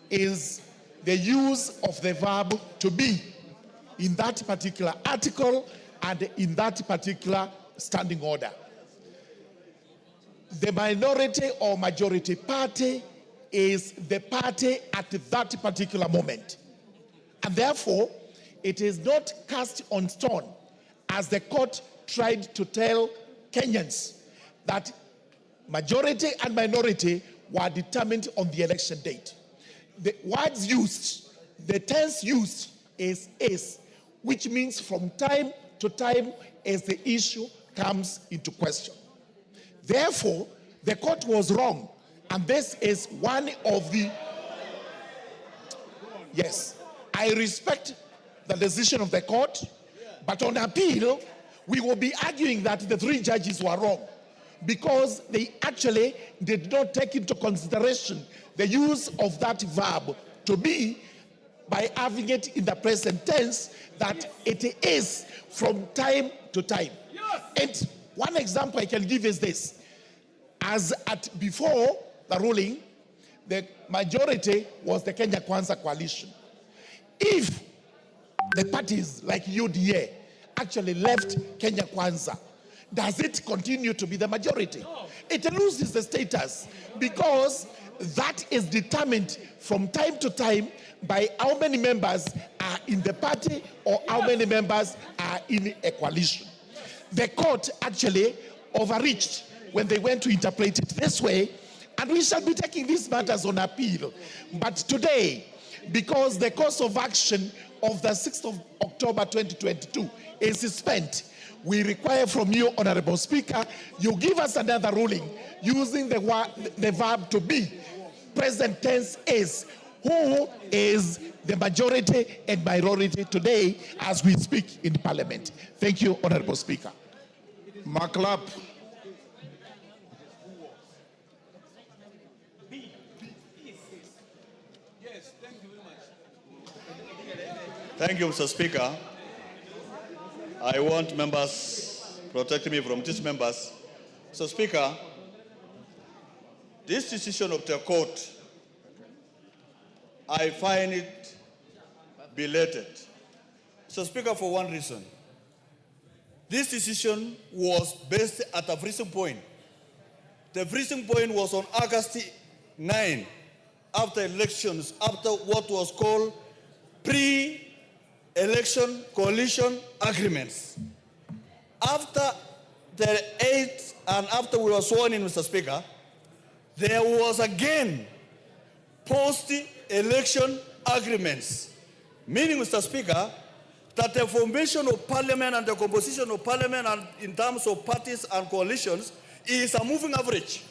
is the use of the verb to be in that particular article and in that particular standing order. The minority or majority party is the party at that particular moment. And therefore, it is not cast on stone, as the court tried to tell Kenyans, that majority and minority were determined on the election date. The words used, the tense used is, which means from time to time as the issue comes into question. Therefore, the court was wrong, and this is one of the... Yes, I respect the decision of the court, but on appeal, we will be arguing that the three judges were wrong because they actually did not take into consideration the use of that verb to be by having it in the present tense, that it is from time to time. And one example I can give is this. As at before the ruling, the majority was the Kenya Kwanza coalition. If the parties like UDA actually left Kenya Kwanza, does it continue to be the majority? It loses the status because that is determined from time to time by how many members are in the party or how many members are in a coalition. The court actually overreached when they went to interpret it this way, and we shall be taking these matters on appeal. But today, because the course of action of the 6th of October 2022 is spent, we require from you, Honorable Speaker, you give us another ruling using the verb to be. Present tense is. Who is the majority and minority today as we speak in Parliament? Thank you, Honorable Speaker. Maklap. Thank you, Mr. Speaker. I want members protecting me from dismembers. Mr. Speaker, this decision of the court, I find it belated. Mr. Speaker, for one reason. This decision was based at a freezing point. The freezing point was on August 9, after elections, after what was called pre-election coalition agreements. After the 8th and after we were sworn in, Mr. Speaker, there was again post-election agreements, meaning, Mr. Speaker, that the formation of Parliament and the composition of Parliament and in terms of parties and coalitions is a moving average.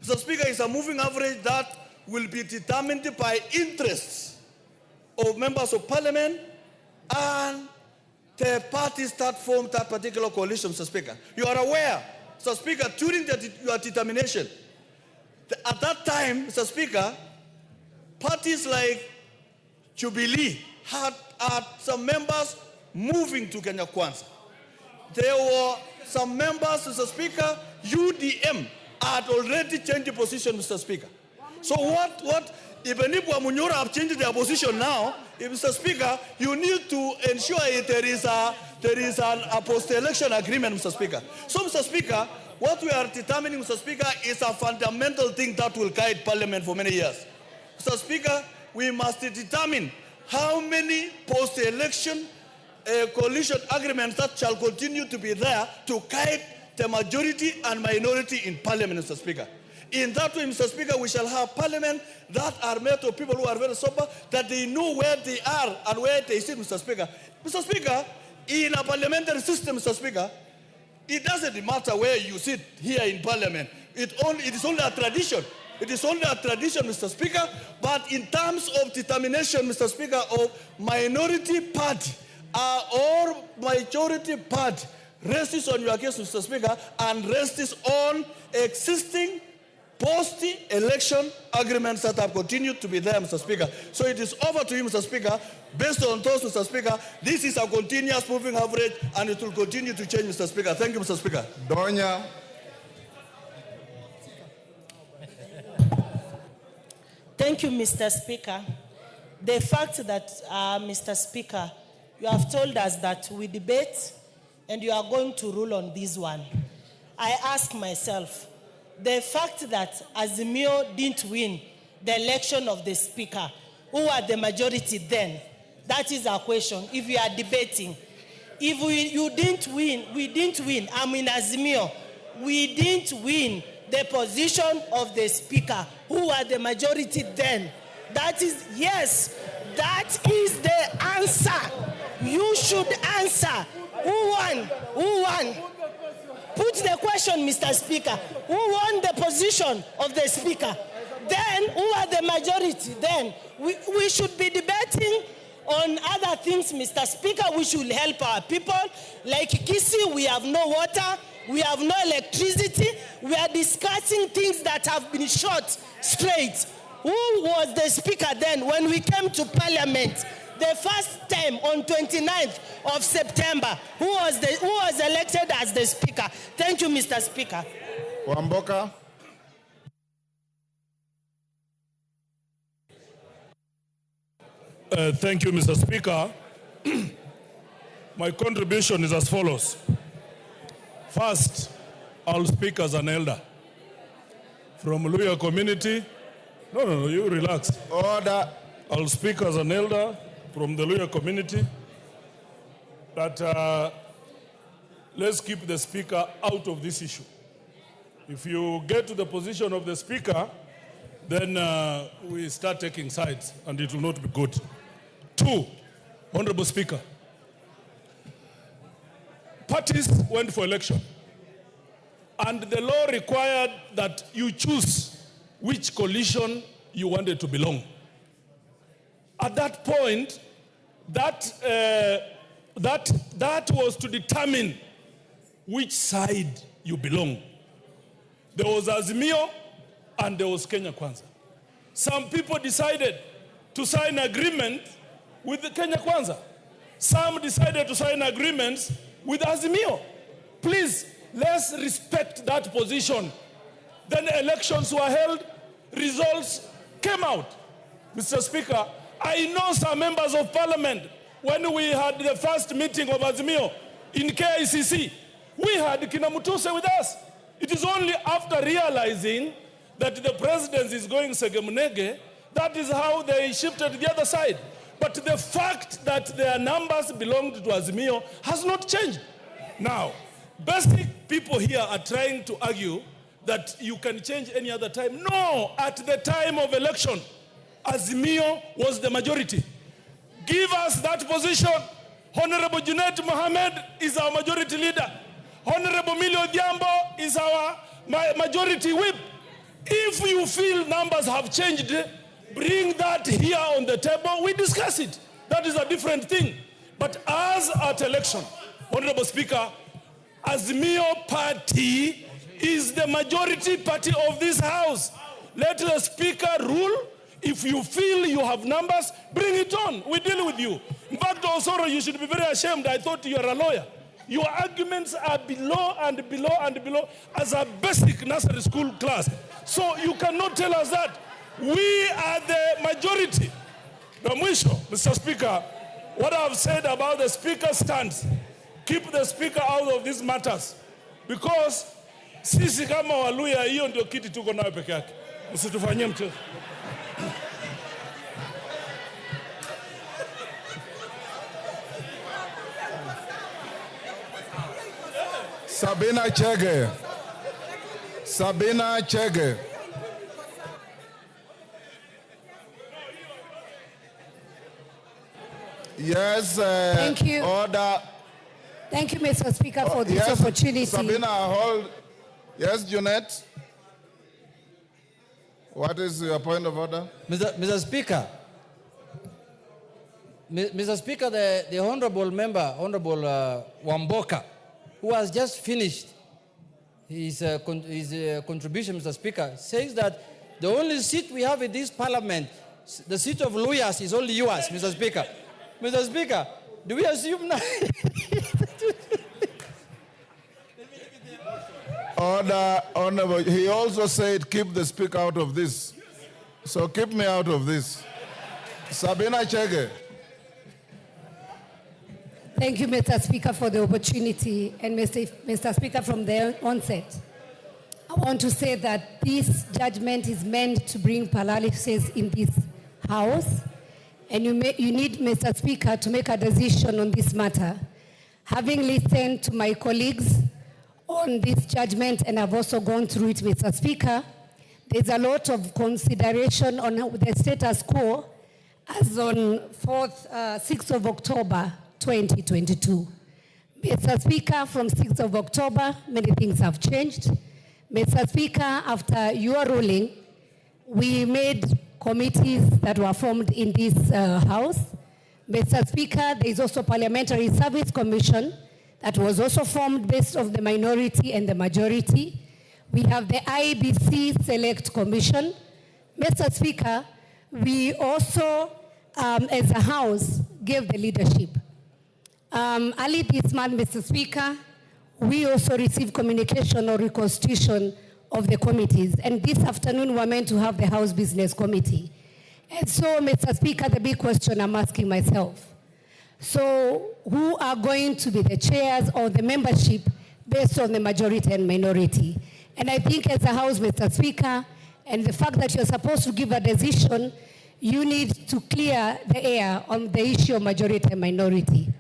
Mr. Speaker, it's a moving average that will be determined by interests of members of Parliament and the parties that form that particular coalition, Mr. Speaker. You are aware, Mr. Speaker, during your determination, at that time, Mr. Speaker, parties like Jubilee had some members moving to Kenya Kwanza. There were some members, Mr. Speaker, UDM had already changed the position, Mr. Speaker. So even if Wamunyora have changed their position now, Mr. Speaker, you need to ensure there is a post-election agreement, Mr. Speaker. So, Mr. Speaker, what we are determining, Mr. Speaker, is a fundamental thing that will guide Parliament for many years. Mr. Speaker, we must determine how many post-election coalition agreements that shall continue to be there to guide the majority and minority in Parliament, Mr. Speaker. In that way, Mr. Speaker, we shall have Parliament that are made of people who are very sober, that they know where they are and where they sit, Mr. Speaker. Mr. Speaker, in a parliamentary system, Mr. Speaker, it doesn't matter where you sit here in Parliament. It is only a tradition. It is only a tradition, Mr. Speaker. But in terms of determination, Mr. Speaker, of minority party or majority party rests on your case, Mr. Speaker, and rests on existing post-election agreements that have continued to be there, Mr. Speaker. So it is over to you, Mr. Speaker. Based on those, Mr. Speaker, this is a continuous moving average and it will continue to change, Mr. Speaker. Thank you, Mr. Speaker. Donya. Thank you, Mr. Speaker. The fact that, Mr. Speaker, you have told us that we debate and you are going to rule on this one. I ask myself, the fact that Azimio didn't win the election of the Speaker, who are the majority then? That is our question, if we are debating. If you didn't win, we didn't win, I'm in Azimio, we didn't win the position of the Speaker, who are the majority then. That is, yes, that is the answer. You should answer. Who won? Who won? Put the question, Mr. Speaker. Who won the position of the Speaker? Then, who are the majority? Then, we should be debating on other things, Mr. Speaker. We should help our people. Like Kisi, we have no water, we have no electricity. We are discussing things that have been shot straight. Who was the Speaker then when we came to Parliament? The first time on 29th of September, who was elected as the Speaker? Thank you, Mr. Speaker. Wamboka. Thank you, Mr. Speaker. My contribution is as follows. First, I'll speak as an elder from Luya community. No, you relax. Order. I'll speak as an elder from the Luya community that let's keep the Speaker out of this issue. If you get to the position of the Speaker, then we start taking sides and it will not be good. Two, Honorable Speaker, parties went for election and the law required that you choose which coalition you wanted to belong. At that point, that was to determine which side you belong. There was Azimio and there was Kenya Kwanza. Some people decided to sign agreement with the Kenya Kwanza. Some decided to sign agreements with Azimio. Please, let's respect that position. Then elections were held, results came out. Mr. Speaker, I know some members of Parliament, when we had the first meeting of Azimio in KICC, we had Kinamutuse with us. It is only after realizing that the presidency is going segemunege, that is how they shifted to the other side. But the fact that their numbers belonged to Azimio has not changed. Now, basic people here are trying to argue that you can change any other time. No, at the time of election, Azimio was the majority. Give us that position. Honorable Junet Mohammed is our majority leader. Honorable Milio Diambo is our majority whip. If you feel numbers have changed, bring that here on the table, we discuss it. That is a different thing. But as at election, Honorable Speaker, Azimio party is the majority party of this house. Let the Speaker rule. If you feel you have numbers, bring it on. We deal with you. In fact, Osoro, you should be very ashamed. I thought you are a lawyer. Your arguments are below and below and below as a basic nursery school class. So you cannot tell us that. We are the majority. The mwisho, Mr. Speaker, what I've said about the Speaker's stance, keep the Speaker out of these matters. Because sisi kama Waluya, hiyo ndio kiti tuko nayo peke yake. Msitufanyie mchezo. Sabina Chege. Sabina Chege. Yes, Thank you. Order. Thank you, Mr. Speaker, for this Yes, opportunity. Sabina, hold. Yes, Junet. What is your point of order? Mr. Speaker, Mr. Speaker, the honorable member, Honorable Wamboka, who has just finished his contribution, Mr. Speaker, says that the only seat we have in this parliament, the seat of lawyers, is only yours, Mr. Speaker. Mr. Speaker, do we assume now? Order, Honorable. He also said keep the Speaker out of this. So keep me out of this. Sabina Chege. Thank you, Mr. Speaker, for the opportunity. And Mr. Speaker, from the onset, I want to say that this judgment is meant to bring paralysis in this House. And you need, Mr. Speaker, to make a decision on this matter. Having listened to my colleagues on this judgment, and I've also gone through it, Mr. Speaker, there's a lot of consideration on the status quo as on 6th of October, 2022. Mr. Speaker, from 6th of October, many things have changed. Mr. Speaker, after your ruling, we made committees that were formed in this House. Mr. Speaker, there is also Parliamentary Service Commission that was also formed based on the minority and the majority. We have the IBC Select Commission. Mr. Speaker, we also, as a House, gave the leadership. Early this month, Mr. Speaker, we also received communication or reconstitution of the committees. And this afternoon, we're meant to have the House Business Committee. And so, Mr. Speaker, the big question I'm asking myself. So, who are going to be the chairs or the membership based on the majority and minority? And I think as a House, Mr. Speaker, and the fact that you're supposed to give a decision, you need to clear the air on the issue of majority and minority.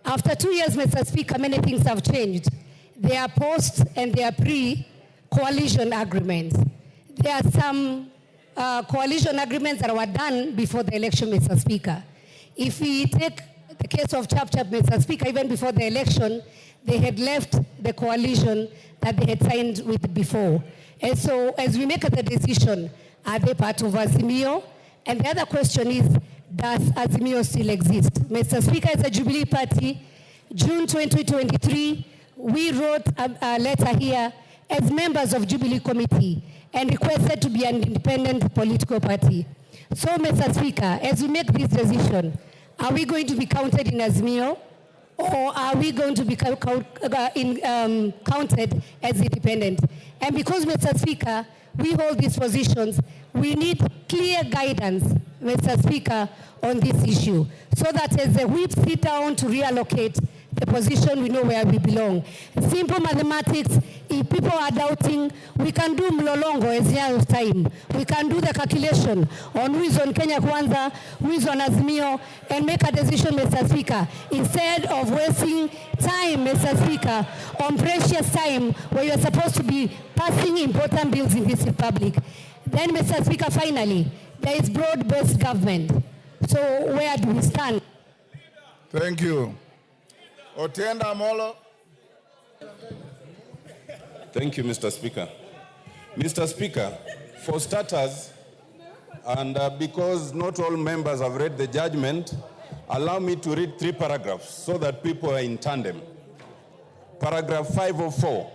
After 2 years, Mr. Speaker, many things have changed. There are post and there are pre-coalition agreements. There are some coalition agreements that were done before the election, Mr. Speaker. If we take the case of Chap, Mr. Speaker, even before the election, they had left the coalition that they had signed with before. And so as we make the decision, are they part of Azimio? And the other question is, does Azimio still exist? Mr. Speaker, as a Jubilee Party, June 2023, we wrote a letter here as members of Jubilee Committee and requested to be an independent political party. So, Mr. Speaker, as we make this decision, are we going to be counted in Azimio, or are we going to be counted as independent? And because, Mr. Speaker, we hold these positions, we need clear guidance, Mr. Speaker, on this issue, so that as the whip sit down to reallocate the position, we know where we belong. Simple mathematics, if people are doubting, we can do mlolongo as year of time. We can do the calculation on who is on Kenya Kwanza, who is on Azimio, and make a decision, Mr. Speaker, instead of wasting time, Mr. Speaker, on precious time where you are supposed to be passing important bills in this republic. Then, Mr. Speaker, finally, there is broad-based government. So where do we stand? Thank you. Otienda Molo. Thank you, Mr. Speaker. Mr. Speaker, for starters, and because not all members have read the judgment, allow me to read 3 paragraphs so that people are in tandem. Paragraph 504.